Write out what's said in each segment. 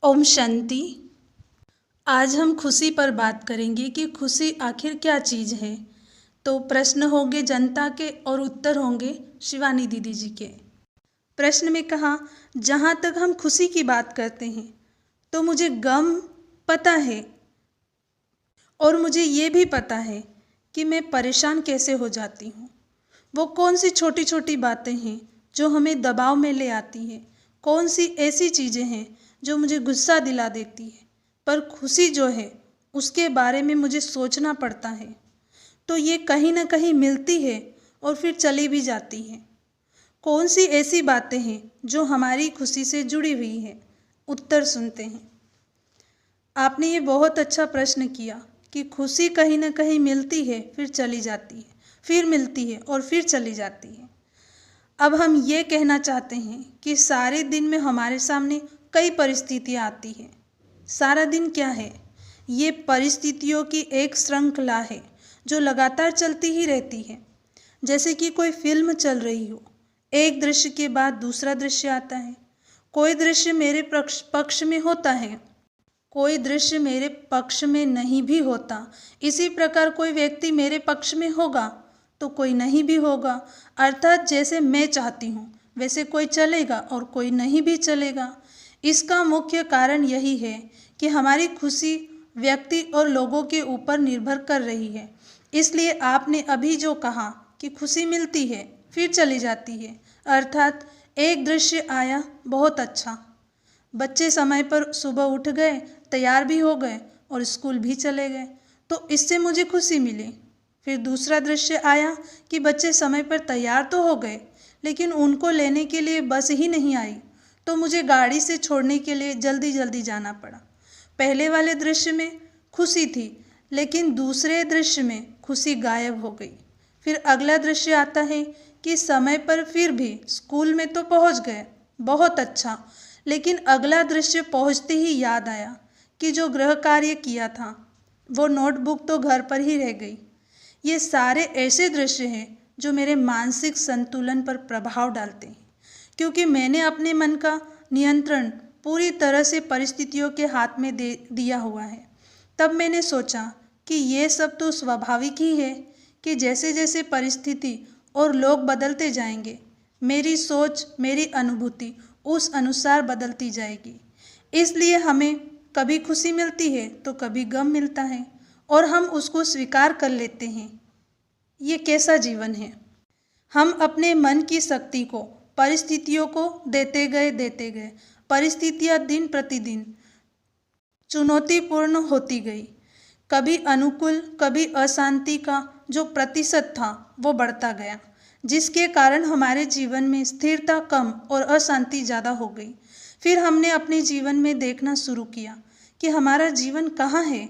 ओम शांति। आज हम खुशी पर बात करेंगे कि खुशी आखिर क्या चीज़ है। तो प्रश्न होंगे जनता के और उत्तर होंगे शिवानी दीदी जी के। प्रश्न में कहा, जहाँ तक हम खुशी की बात करते हैं तो मुझे गम पता है और मुझे ये भी पता है कि मैं परेशान कैसे हो जाती हूँ। वो कौन सी छोटी छोटी बातें हैं जो हमें दबाव में ले आती हैं, कौन सी ऐसी चीज़ें हैं जो मुझे गुस्सा दिला देती है, पर खुशी जो है उसके बारे में मुझे सोचना पड़ता है। तो ये कहीं ना कहीं मिलती है और फिर चली भी जाती है। कौन सी ऐसी बातें हैं जो हमारी खुशी से जुड़ी हुई है? उत्तर सुनते हैं। आपने ये बहुत अच्छा प्रश्न किया कि खुशी कहीं ना कहीं मिलती है फिर चली जाती है, फिर मिलती है और फिर चली जाती है। अब हम ये कहना चाहते हैं कि सारे दिन में हमारे सामने कई परिस्थितियाँ आती हैं। सारा दिन क्या है? ये परिस्थितियों की एक श्रृंखला है जो लगातार चलती ही रहती है। जैसे कि कोई फिल्म चल रही हो, एक दृश्य के बाद दूसरा दृश्य आता है। कोई दृश्य मेरे पक्ष में होता है, कोई दृश्य मेरे पक्ष में नहीं भी होता। इसी प्रकार कोई व्यक्ति मेरे पक्ष में होगा तो कोई नहीं भी होगा। अर्थात जैसे मैं चाहती हूँ वैसे कोई चलेगा और कोई नहीं भी चलेगा। इसका मुख्य कारण यही है कि हमारी खुशी व्यक्ति और लोगों के ऊपर निर्भर कर रही है। इसलिए आपने अभी जो कहा कि खुशी मिलती है फिर चली जाती है, अर्थात एक दृश्य आया बहुत अच्छा, बच्चे समय पर सुबह उठ गए, तैयार भी हो गए और स्कूल भी चले गए, तो इससे मुझे खुशी मिली। फिर दूसरा दृश्य आया कि बच्चे समय पर तैयार तो हो गए लेकिन उनको लेने के लिए बस ही नहीं आई, तो मुझे गाड़ी से छोड़ने के लिए जल्दी जल्दी जाना पड़ा। पहले वाले दृश्य में खुशी थी लेकिन दूसरे दृश्य में खुशी गायब हो गई। फिर अगला दृश्य आता है कि समय पर फिर भी स्कूल में तो पहुंच गए, बहुत अच्छा, लेकिन अगला दृश्य पहुंचते ही याद आया कि जो गृह कार्य किया था वो नोटबुक तो घर पर ही रह गई। ये सारे ऐसे दृश्य हैं जो मेरे मानसिक संतुलन पर प्रभाव डालते हैं, क्योंकि मैंने अपने मन का नियंत्रण पूरी तरह से परिस्थितियों के हाथ में दे दिया हुआ है। तब मैंने सोचा कि ये सब तो स्वाभाविक ही है कि जैसे जैसे परिस्थिति और लोग बदलते जाएंगे, मेरी सोच, मेरी अनुभूति उस अनुसार बदलती जाएगी। इसलिए हमें कभी खुशी मिलती है तो कभी गम मिलता है और हम उसको स्वीकार कर लेते हैं। ये कैसा जीवन है? हम अपने मन की शक्ति को परिस्थितियों को देते गए, परिस्थितियाँ दिन प्रतिदिन चुनौतीपूर्ण होती गई। कभी अनुकूल कभी अशांति का जो प्रतिशत था वो बढ़ता गया, जिसके कारण हमारे जीवन में स्थिरता कम और अशांति ज़्यादा हो गई। फिर हमने अपने जीवन में देखना शुरू किया कि हमारा जीवन कहाँ है।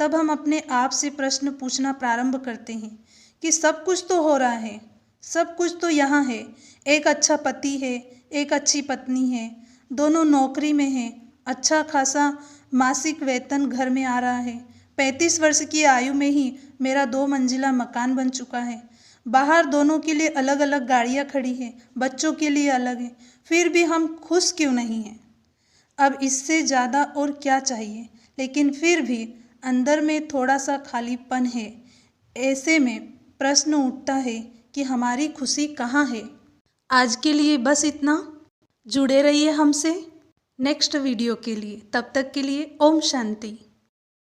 तब हम अपने आप से प्रश्न पूछना प्रारंभ करते हैं कि सब कुछ तो हो रहा है, सब कुछ तो यहाँ है। एक अच्छा पति है, एक अच्छी पत्नी है, दोनों नौकरी में हैं, अच्छा खासा मासिक वेतन घर में आ रहा है। 35 वर्ष की आयु में ही मेरा 2 मंजिला मकान बन चुका है। बाहर दोनों के लिए अलग अलग गाड़ियाँ खड़ी हैं, बच्चों के लिए अलग है। फिर भी हम खुश क्यों नहीं हैं? अब इससे ज़्यादा और क्या चाहिए? लेकिन फिर भी अंदर में थोड़ा सा खालीपन है। ऐसे में प्रश्न उठता है कि हमारी खुशी कहाँ है? आज के लिए बस इतना। जुड़े रहिए हमसे नेक्स्ट वीडियो के लिए। तब तक के लिए ओम शांति।